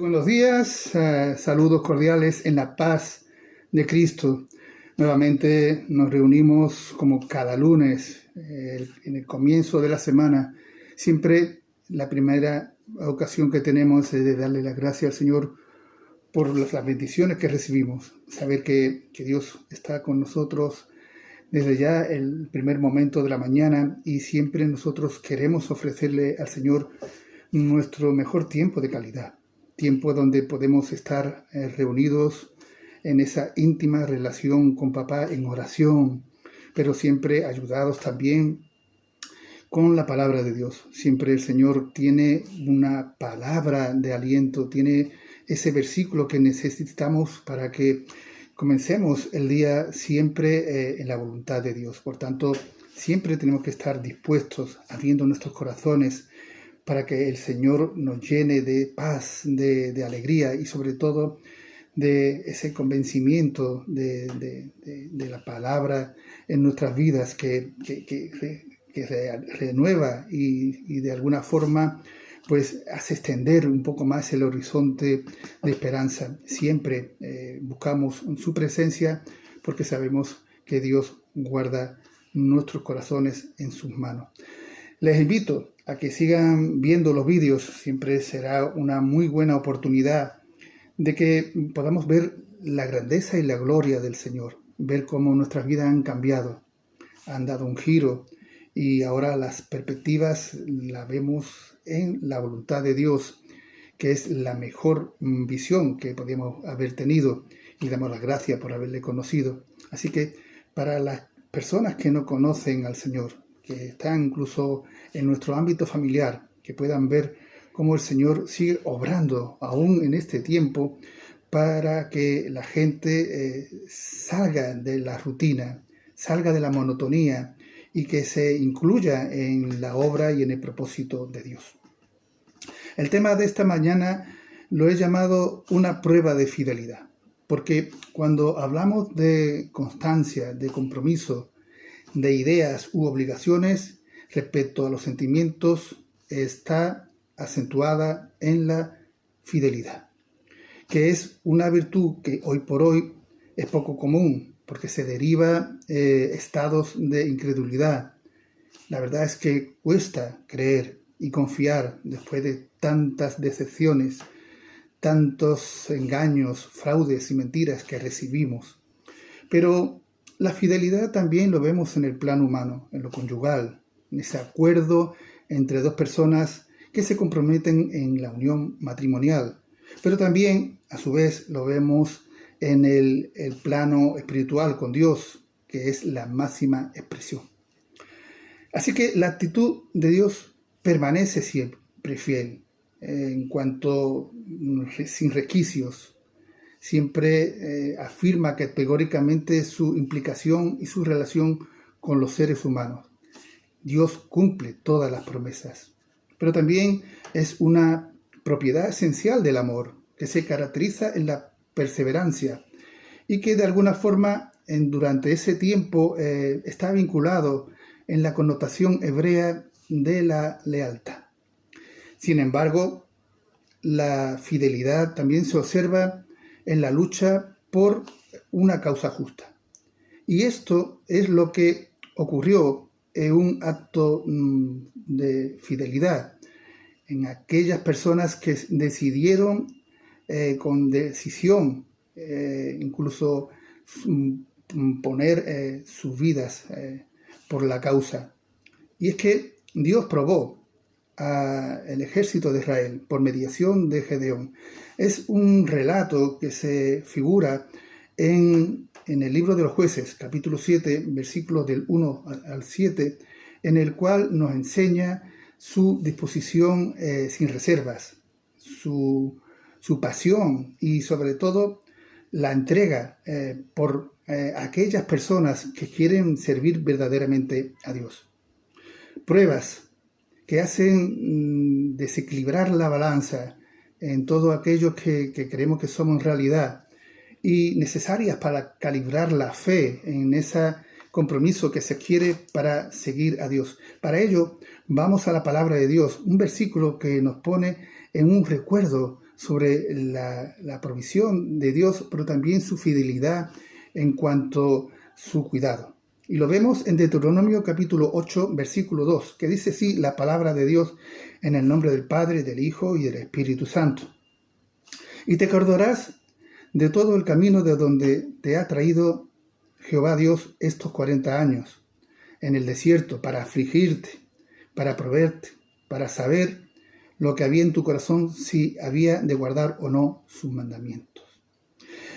Buenos días, saludos cordiales en la paz de Cristo. Nuevamente nos reunimos como cada lunes, en el comienzo de la semana. Siempre la primera ocasión que tenemos es de darle las gracias al Señor por las bendiciones que recibimos. Saber que Dios está con nosotros desde ya el primer momento de la mañana, y siempre nosotros queremos ofrecerle al Señor nuestro mejor tiempo de calidad. Tiempo donde podemos estar reunidos en esa íntima relación con papá en oración, pero siempre ayudados también con la palabra de Dios. Siempre el Señor tiene una palabra de aliento, tiene ese versículo que necesitamos para que comencemos el día siempre en la voluntad de Dios. Por tanto, siempre tenemos que estar dispuestos, abriendo nuestros corazones, para que el Señor nos llene de paz, de alegría y sobre todo de ese convencimiento de la palabra en nuestras vidas que renueva y de alguna forma pues hace extender un poco más el horizonte de esperanza. Siempre buscamos su presencia porque sabemos que Dios guarda nuestros corazones en sus manos. Les invito a que sigan viendo los vídeos. Siempre será una muy buena oportunidad de que podamos ver la grandeza y la gloria del Señor, ver cómo nuestras vidas han cambiado, han dado un giro, y ahora las perspectivas las vemos en la voluntad de Dios, que es la mejor visión que podíamos haber tenido, y damos las gracias por haberle conocido. Así que para las personas que no conocen al Señor, que están incluso en nuestro ámbito familiar, que puedan ver cómo el Señor sigue obrando aún en este tiempo para que la gente salga de la rutina, salga de la monotonía y que se incluya en la obra y en el propósito de Dios. El tema de esta mañana lo he llamado una prueba de fidelidad, porque cuando hablamos de constancia, de compromiso, de ideas u obligaciones respecto a los sentimientos, está acentuada en la fidelidad, que es una virtud que hoy por hoy es poco común, porque se deriva estados de incredulidad. La verdad es que cuesta creer y confiar después de tantas decepciones, tantos engaños, fraudes y mentiras que recibimos. Pero la fidelidad también lo vemos en el plano humano, en lo conyugal, en ese acuerdo entre dos personas que se comprometen en la unión matrimonial. Pero también, a su vez, lo vemos en el plano espiritual con Dios, que es la máxima expresión. Así que la actitud de Dios permanece siempre fiel, en cuanto sin resquicios. Siempre afirma categóricamente su implicación y su relación con los seres humanos. Dios cumple todas las promesas, pero también es una propiedad esencial del amor, que se caracteriza en la perseverancia y que de alguna forma durante ese tiempo está vinculado en la connotación hebrea de la lealtad. Sin embargo, la fidelidad también se observa en la lucha por una causa justa. Y esto es lo que ocurrió en un acto de fidelidad, en aquellas personas que decidieron con decisión incluso poner sus vidas por la causa. Y es que Dios probó al ejército de Israel por mediación de Gedeón. Es un relato que se figura en el libro de los Jueces, capítulo 7, versículos del 1 al 7, en el cual nos enseña su disposición sin reservas, su pasión y sobre todo la entrega por aquellas personas que quieren servir verdaderamente a Dios. Pruebas que hacen desequilibrar la balanza en todo aquello que creemos que somos en realidad, y necesarias para calibrar la fe en ese compromiso que se quiere para seguir a Dios. Para ello, vamos a la palabra de Dios, un versículo que nos pone en un recuerdo sobre la provisión de Dios, pero también su fidelidad en cuanto a su cuidado. Y lo vemos en Deuteronomio capítulo 8, versículo 2, que dice así la palabra de Dios en el nombre del Padre, del Hijo y del Espíritu Santo. Y te acordarás de todo el camino de donde te ha traído Jehová Dios estos 40 años, en el desierto, para afligirte, para proveerte, para saber lo que había en tu corazón, si había de guardar o no sus mandamientos.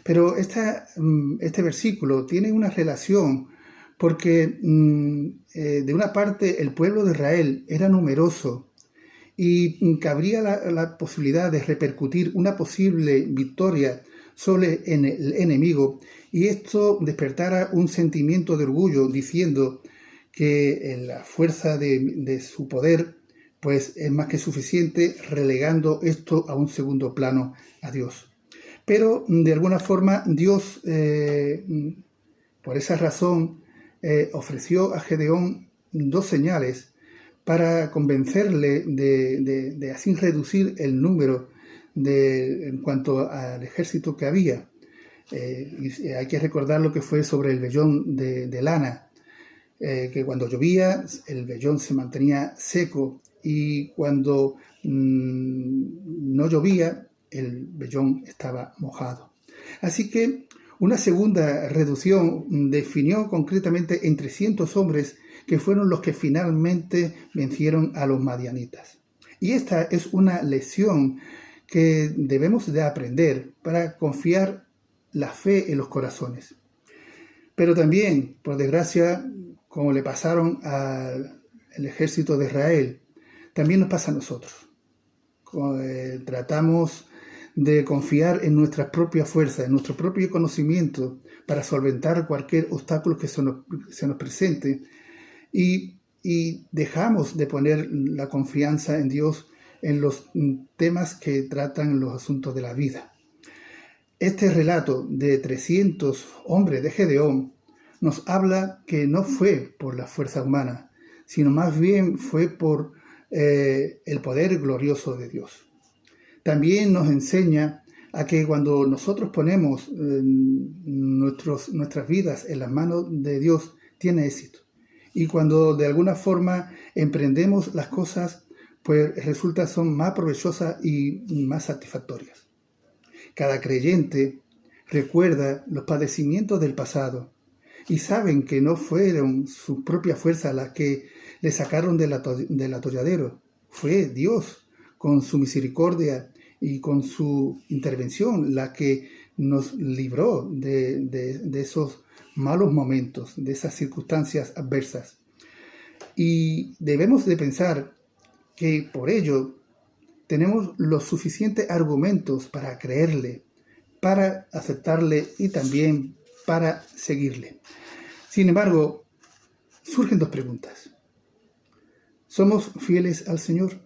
Pero este versículo tiene una relación porque de una parte el pueblo de Israel era numeroso y cabría la posibilidad de repercutir una posible victoria sobre el enemigo, y esto despertara un sentimiento de orgullo diciendo que la fuerza de su poder pues es más que suficiente, relegando esto a un segundo plano a Dios. Pero de alguna forma Dios, por esa razón, ofreció a Gedeón 2 señales para convencerle de así reducir el número en cuanto al ejército que había. Y hay que recordar lo que fue sobre el vellón de lana, que cuando llovía el vellón se mantenía seco, y cuando no llovía el vellón estaba mojado. Así que una segunda reducción definió concretamente en 300 hombres, que fueron los que finalmente vencieron a los madianitas. Y esta es una lección que debemos de aprender para confiar la fe en los corazones. Pero también, por desgracia, como le pasaron al ejército de Israel, también nos pasa a nosotros. Tratamos de confiar en nuestras propias fuerzas, en nuestro propio conocimiento para solventar cualquier obstáculo que se nos presente, y dejamos de poner la confianza en Dios en los temas que tratan los asuntos de la vida. Este relato de 300 hombres de Gedeón nos habla que no fue por la fuerza humana, sino más bien fue por el poder glorioso de Dios. También nos enseña a que cuando nosotros ponemos nuestras vidas en las manos de Dios, tiene éxito. Y cuando de alguna forma emprendemos las cosas, pues son más provechosas y más satisfactorias. Cada creyente recuerda los padecimientos del pasado y saben que no fueron sus propias fuerzas las que le sacaron del atolladero. Fue Dios, con su misericordia y con su intervención, la que nos libró de esos malos momentos, de esas circunstancias adversas. Y debemos de pensar que por ello tenemos los suficientes argumentos para creerle, para aceptarle y también para seguirle. Sin embargo, surgen 2 preguntas. ¿Somos fieles al Señor?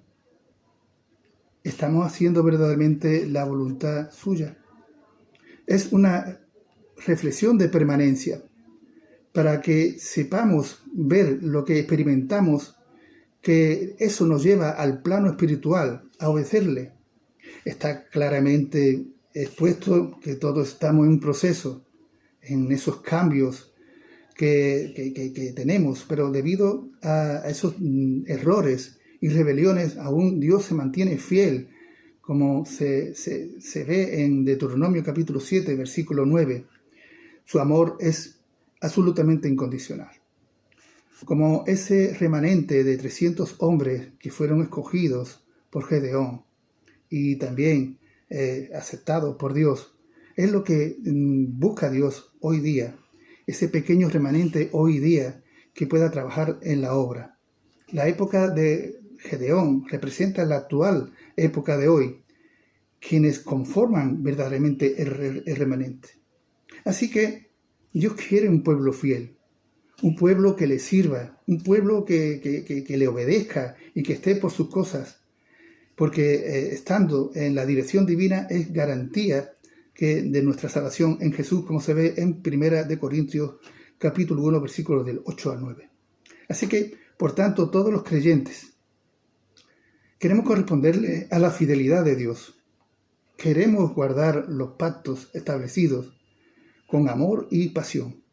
¿Estamos haciendo verdaderamente la voluntad suya? Es una reflexión de permanencia para que sepamos ver lo que experimentamos, que eso nos lleva al plano espiritual, a obedecerle. Está claramente expuesto que todos estamos en un proceso, en esos cambios que tenemos, pero debido a esos errores y rebeliones, aún Dios se mantiene fiel, como se ve en Deuteronomio capítulo 7, versículo 9. Su amor es absolutamente incondicional. Como ese remanente de 300 hombres que fueron escogidos por Gedeón y también aceptados por Dios, es lo que busca Dios hoy día, ese pequeño remanente hoy día que pueda trabajar en la obra. La época de Gedeón representa la actual época de hoy, quienes conforman verdaderamente el remanente. Así que Dios quiere un pueblo fiel, un pueblo que le sirva, un pueblo que le obedezca y que esté por sus cosas, porque estando en la dirección divina es garantía de nuestra salvación en Jesús, como se ve en 1 Corintios capítulo 1, versículos del 8 al 9. Así que, por tanto, todos los creyentes queremos corresponderle a la fidelidad de Dios. queremos guardar los pactos establecidos con amor y pasión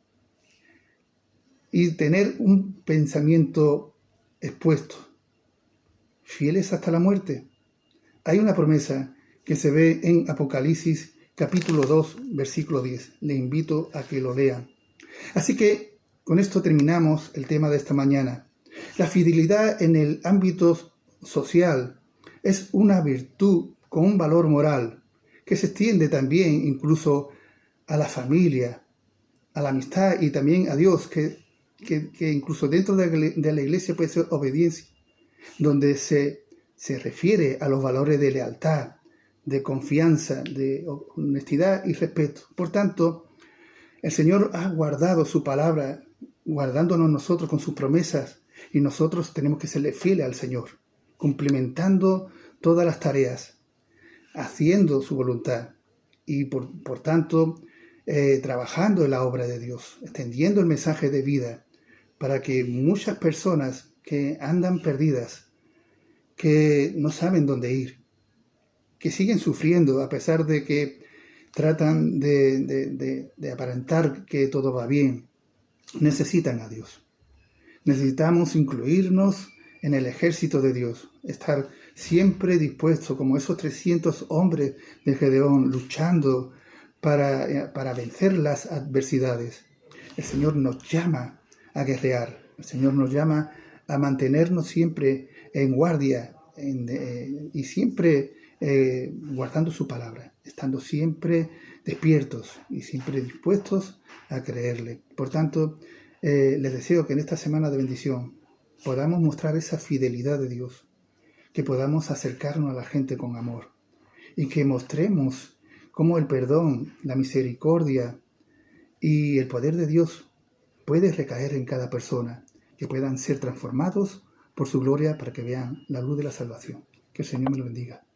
y tener un pensamiento expuesto, fieles hasta la muerte. Hay una promesa que se ve en Apocalipsis capítulo 2, versículo 10. Le invito a que lo lean. Así que con esto terminamos el tema de esta mañana. La fidelidad en el ámbito social es una virtud con un valor moral que se extiende también incluso a la familia, a la amistad y también a Dios, que incluso dentro de la iglesia puede ser obediencia, donde se refiere a los valores de lealtad, de confianza, de honestidad y respeto. Por tanto, el Señor ha guardado su palabra, guardándonos nosotros con sus promesas, y nosotros tenemos que serle fieles al Señor, cumplimentando todas las tareas, haciendo su voluntad y por tanto trabajando en la obra de Dios, extendiendo el mensaje de vida para que muchas personas que andan perdidas, que no saben dónde ir, que siguen sufriendo a pesar de que tratan de aparentar que todo va bien, necesitan a Dios. Necesitamos incluirnos en el ejército de Dios, estar siempre dispuestos, como esos 300 hombres de Gedeón, luchando para vencer las adversidades. El Señor nos llama a guerrear, el Señor nos llama a mantenernos siempre en guardia y siempre guardando su palabra, estando siempre despiertos y siempre dispuestos a creerle. Por tanto, les deseo que en esta semana de bendición podamos mostrar esa fidelidad de Dios, que podamos acercarnos a la gente con amor y que mostremos cómo el perdón, la misericordia y el poder de Dios puede recaer en cada persona, que puedan ser transformados por su gloria para que vean la luz de la salvación. Que el Señor me lo bendiga.